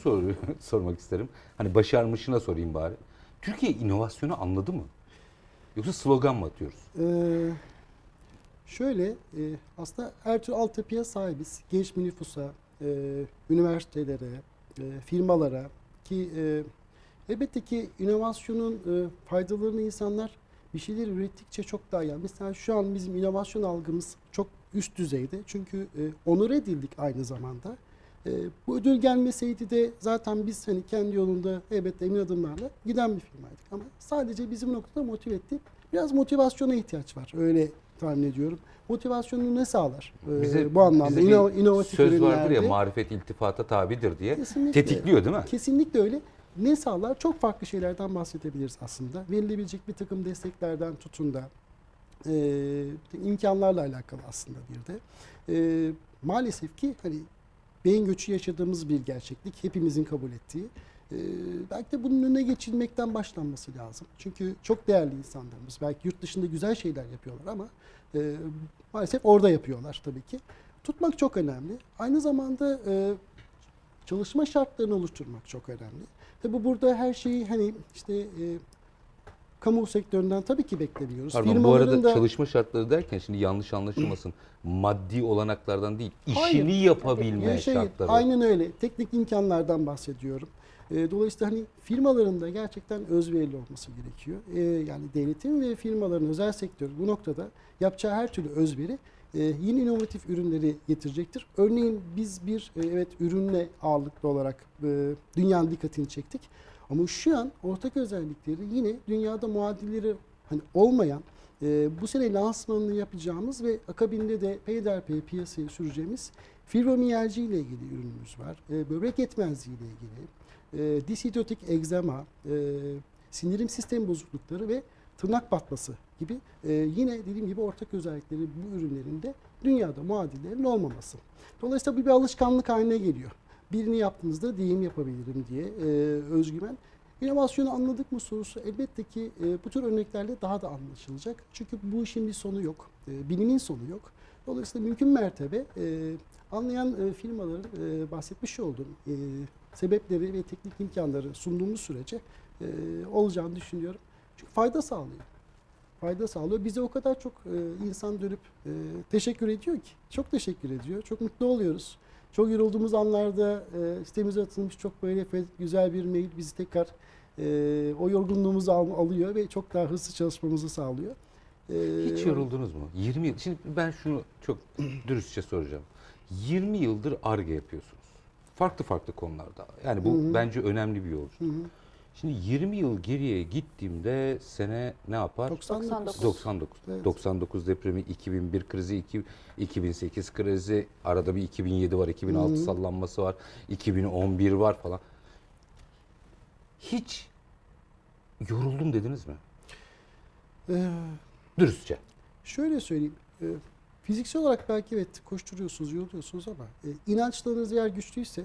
sormak isterim. Hani başarmışına sorayım bari. Türkiye inovasyonu anladı mı? Yoksa slogan mı atıyoruz? Şöyle, aslında her türlü altyapıya sahibiz. Genç bir nüfusa, üniversitelere, firmalara ki elbette ki inovasyonun faydalarını insanlar bir şeyler ürettikçe çok daha iyi. Mesela şu an bizim inovasyon algımız çok üst düzeyde. Çünkü onur edildik aynı zamanda. Bu ödül gelmeseydi de zaten biz hani kendi yolunda elbette emin adımlarla giden bir firmaydık. Ama sadece bizim noktada motive etti. Biraz motivasyona ihtiyaç var. Öyle tahmin ediyorum. Motivasyonu ne sağlar? Bu anlamda bize bir inovatif söz vardır ya, ürünlerde. marifet iltifata tabidir diye. Kesinlikle. Tetikliyor değil mi? Kesinlikle öyle. Ne sağlar? Çok farklı şeylerden bahsedebiliriz aslında. Verilebilecek bir takım desteklerden tutun da imkanlarla alakalı aslında bir de. Maalesef ki hani beyin göçü yaşadığımız bir gerçeklik. Hepimizin kabul ettiği. Belki de bunun önüne geçilmekten başlanması lazım. Çünkü çok değerli insanlarımız. Belki yurt dışında güzel şeyler yapıyorlar ama maalesef orada yapıyorlar tabii ki. Tutmak çok önemli. Aynı zamanda çalışma şartlarını oluşturmak çok önemli. Tabii burada her şeyi hani işte kamu sektöründen tabii ki beklemiyoruz. Pardon, bu arada Firmaların da çalışma şartları derken şimdi yanlış anlaşılmasın. Maddi olanaklardan değil, işini Hayır. yapabilme şartları. aynen öyle. Teknik imkanlardan bahsediyorum. Dolayısıyla hani firmaların da gerçekten özverili olması gerekiyor. Yani devletin ve firmaların, özel sektör bu noktada yapacağı her türlü özveri yeni inovatif ürünleri getirecektir. Örneğin biz bir evet ürünle ağırlıklı olarak dünyanın dikkatini çektik. Ama şu an ortak özellikleri yine dünyada muadilleri hani olmayan bu sene lansmanını yapacağımız ve akabinde de peyderpey piyasaya süreceğimiz fibromiyalji ile ilgili ürünümüz var. Böbrek yetmezliği ile ilgili, disitotik egzama, sindirim sistemi bozuklukları ve tırnak batması gibi yine dediğim gibi ortak özellikleri bu ürünlerinde dünyada muadillerinin olmaması. Dolayısıyla bu bir alışkanlık haline geliyor. Birini yaptığınızda diğerini yapabilirim diye özgüven. İnovasyonu anladık mı sorusu elbette ki bu tür örneklerle daha da anlaşılacak. Çünkü bu işin bir sonu yok. Bilimin sonu yok. Dolayısıyla mümkün mertebe anlayan firmaların bahsetmiş olduğum sebepleri ve teknik imkanları sunduğumuz sürece olacağını düşünüyorum. Çünkü fayda sağlıyor. Fayda sağlıyor. Bize o kadar çok insan dönüp teşekkür ediyor ki. Çok teşekkür ediyor. Çok mutlu oluyoruz. Çok yorulduğumuz anlarda sitemize atılmış çok böyle güzel bir mail bizi tekrar o yorgunluğumuzu alıyor ve çok daha hızlı çalışmamızı sağlıyor. Hiç yoruldunuz mu? 20 yıl. Şimdi ben şunu çok dürüstçe soracağım. 20 yıldır Ar-Ge yapıyorsunuz. Farklı farklı konularda. Yani bu bence önemli bir yolculuk. Şimdi 20 yıl geriye gittiğimde sene ne yapar? 99. 99. Evet. 99 depremi, 2001 krizi, 2008 krizi, arada bir 2007 var, 2006 sallanması var, 2011 var falan. Hiç yoruldum dediniz mi? Dürüstçe. Şöyle söyleyeyim. Fiziksel olarak belki evet koşturuyorsunuz, yoruluyorsunuz ama inançlarınız eğer güçlüyse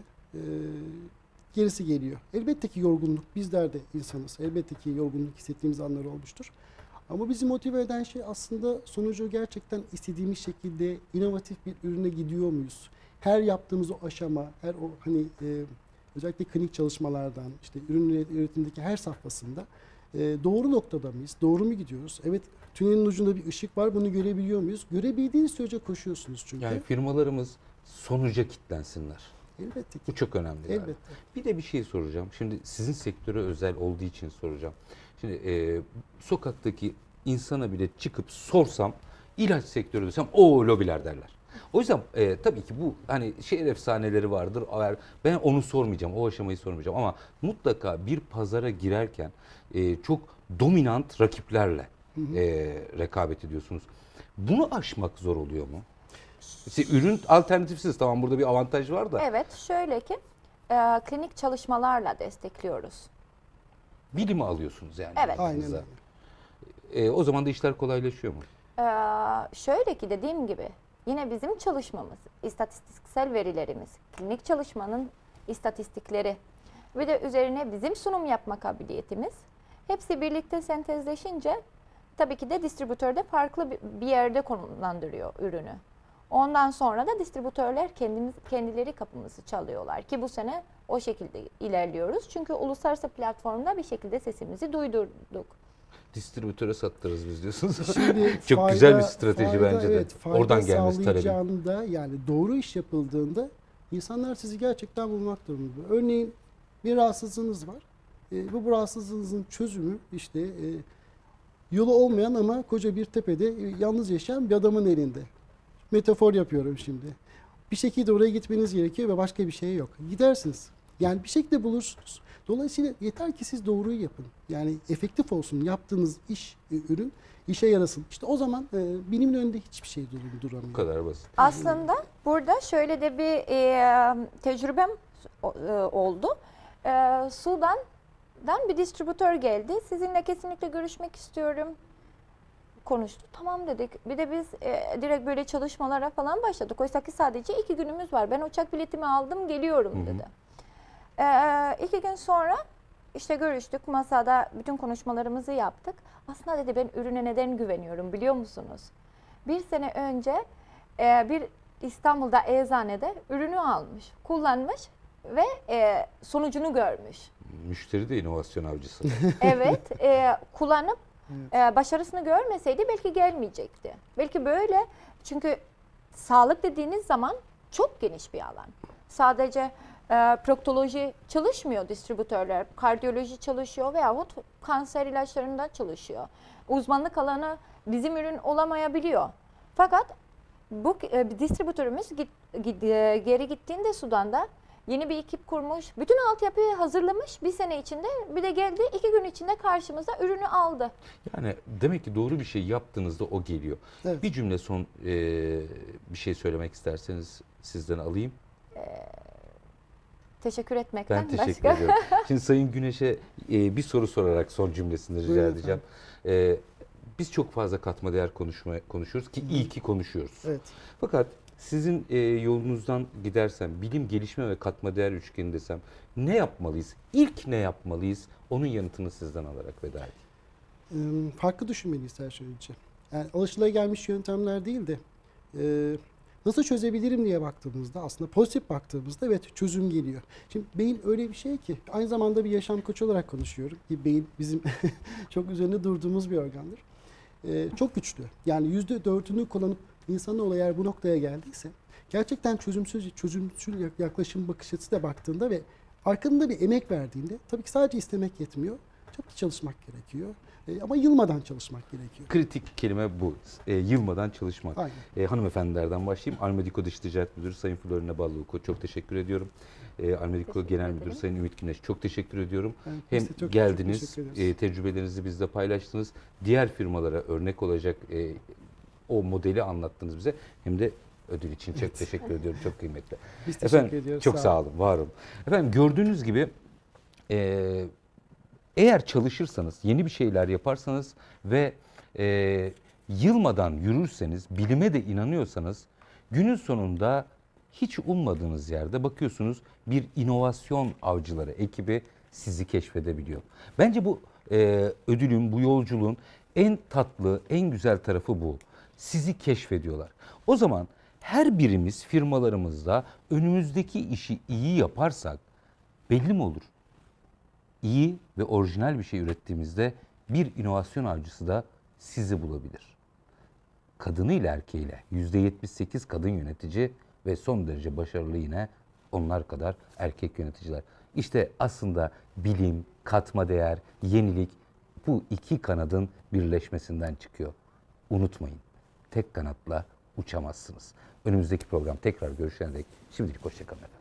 gerisi geliyor. Elbette ki yorgunluk, bizler de insanız. Elbette ki yorgunluk hissettiğimiz anlar olmuştur. Ama bizi motive eden şey aslında sonucu gerçekten istediğimiz şekilde inovatif bir ürüne gidiyor muyuz? Her yaptığımız o aşama, her o hani özellikle klinik çalışmalardan, işte ürün üretimindeki her safhasında doğru noktada mıyız? Doğru mu gidiyoruz? Evet, tünelin ucunda bir ışık var, bunu görebiliyor muyuz? Görebildiğiniz sürece koşuyorsunuz çünkü. Yani firmalarımız sonuca kitlensinler. Elbette ki. Bu çok önemli. Yani. Elbette. Bir de bir şey soracağım. Şimdi sizin sektöre özel olduğu için soracağım. Şimdi sokaktaki insana bile çıkıp sorsam, ilaç sektörü desem o lobiler derler. O yüzden tabii ki bu hani şehir efsaneleri vardır. Ben onu sormayacağım, o aşamayı sormayacağım ama mutlaka bir pazara girerken çok dominant rakiplerle rekabet ediyorsunuz. Bunu aşmak zor oluyor mu? İşte ürün alternatifsiz, tamam, burada bir avantaj var da. Evet, şöyle ki klinik çalışmalarla destekliyoruz. Bilimi alıyorsunuz yani. Evet. Aynen yanınıza. öyle. O zaman da işler kolaylaşıyor mu? Şöyle ki dediğim gibi yine bizim çalışmamız, istatistiksel verilerimiz, klinik çalışmanın istatistikleri ve de üzerine bizim sunum yapma kabiliyetimiz hepsi birlikte sentezleşince tabii ki de distribütörde farklı bir yerde konumlandırıyor ürünü. Ondan sonra da distribütörler kendileri kapımızı çalıyorlar ki bu sene o şekilde ilerliyoruz. Çünkü uluslararası platformda bir şekilde sesimizi duydurduk. Distribütöre sattırırız biz diyorsunuz. Şimdi Çok güzel bir strateji bence de. Evet, fayda Oradan gelmesi talebin. sağlayacağında yani doğru iş yapıldığında insanlar sizi gerçekten bulmak durumunda. Örneğin bir rahatsızlığınız var. Bu rahatsızlığınızın çözümü işte yolu olmayan ama koca bir tepede yalnız yaşayan bir adamın elinde. Metafor yapıyorum şimdi. Bir şekilde oraya gitmeniz gerekiyor ve başka bir şey yok. Gidersiniz. Yani bir şekilde bulursunuz. Dolayısıyla yeter ki siz doğruyu yapın. Yani efektif olsun yaptığınız iş, ürün işe yarasın. İşte o zaman bilimin önünde hiçbir şey duramıyor. Bu kadar basit. Aslında burada şöyle de bir tecrübem oldu. Sudan'dan bir distribütör geldi. Sizinle kesinlikle görüşmek istiyorum. Konuştu. Tamam dedik. Bir de biz direkt böyle çalışmalara falan başladık. Oysa ki sadece 2 günümüz var. Ben uçak biletimi aldım, geliyorum dedi. 2 gün sonra işte görüştük. Masada bütün konuşmalarımızı yaptık. Aslında dedi ben ürüne neden güveniyorum biliyor musunuz? 1 sene önce bir İstanbul'da eczanede ürünü almış, kullanmış ve sonucunu görmüş. Müşteri de inovasyon avcısı. Evet, kullanıp başarısını görmeseydi belki gelmeyecekti. Belki böyle, çünkü sağlık dediğiniz zaman çok geniş bir alan. Sadece proktoloji çalışmıyor distribütörler, kardiyoloji çalışıyor veyahut kanser ilaçlarında çalışıyor. Uzmanlık alanı bizim ürün olamayabiliyor. Fakat Bu distribütörümüz geri gittiğinde Sudan'da yeni bir ekip kurmuş. Bütün altyapıyı hazırlamış bir sene içinde. Bir de geldi 2 gün içinde karşımıza ürünü aldı. Yani demek ki doğru bir şey yaptığınızda o geliyor. Evet. Bir cümle son bir şey söylemek isterseniz sizden alayım. Teşekkür etmekten Ben teşekkür başka. ediyorum. Şimdi Sayın Güneş'e bir soru sorarak son cümlesini rica Buyurun edeceğim. Biz çok fazla katma değer konuşuyoruz ki iyi ki konuşuyoruz. Evet. Fakat sizin yolunuzdan gidersem, bilim, gelişme ve katma değer üçgeni desem ne yapmalıyız? İlk ne yapmalıyız? Onun yanıtını sizden alarak veda edeyim. Farklı düşünmeliyiz her şey önce. Yani alışılagelmiş yöntemler değil de nasıl çözebilirim diye baktığımızda, aslında pozitif baktığımızda evet çözüm geliyor. Şimdi beyin öyle bir şey ki, aynı zamanda bir yaşam koçu olarak konuşuyorum ki beyin bizim çok üzerinde durduğumuz bir organdır. Çok güçlü. Yani %4'ünü kullanıp insanoğlu eğer bu noktaya geldiyse gerçekten çözümsüz yaklaşım bakış açısı da baktığında ve arkasında bir emek verdiğinde, tabii ki sadece istemek yetmiyor. Çok çalışmak gerekiyor. Ama yılmadan çalışmak gerekiyor. Kritik kelime bu. Yılmadan çalışmak. Aynen. Hanımefendilerden başlayayım. Almediko Dış Ticaret Müdürü Sayın Florina Balluko çok teşekkür ediyorum. Almediko Teşekkür Genel ederim. Müdürü Sayın Ümit Güneş çok teşekkür ediyorum. Evet, Hem biz de çok geldiniz, teşekkür ederiz. tecrübelerinizi bizle paylaştınız. Diğer firmalara örnek olacak o modeli anlattınız bize. Hem de ödül için çok teşekkür ediyorum. Çok kıymetli. Biz teşekkür Efendim ediyoruz. çok sağ olun, var olun. Efendim gördüğünüz gibi eğer çalışırsanız, yeni bir şeyler yaparsanız ve yılmadan yürürseniz, bilime de inanıyorsanız günün sonunda hiç ummadığınız yerde bakıyorsunuz bir inovasyon avcıları ekibi sizi keşfedebiliyor. Bence bu ödülün, bu yolculuğun en tatlı, en güzel tarafı bu. Sizi keşfediyorlar. O zaman her birimiz firmalarımızda önümüzdeki işi iyi yaparsak belli mi olur? İyi ve orijinal bir şey ürettiğimizde bir inovasyon avcısı da sizi bulabilir. Kadınıyla erkeğiyle %78 kadın yönetici ve son derece başarılı yine onlar kadar erkek yöneticiler. İşte aslında bilim, katma değer, yenilik bu iki kanadın birleşmesinden çıkıyor. Unutmayın, tek kanatla uçamazsınız. Önümüzdeki program tekrar görüşene dek şimdilik hoşça kalın efendim.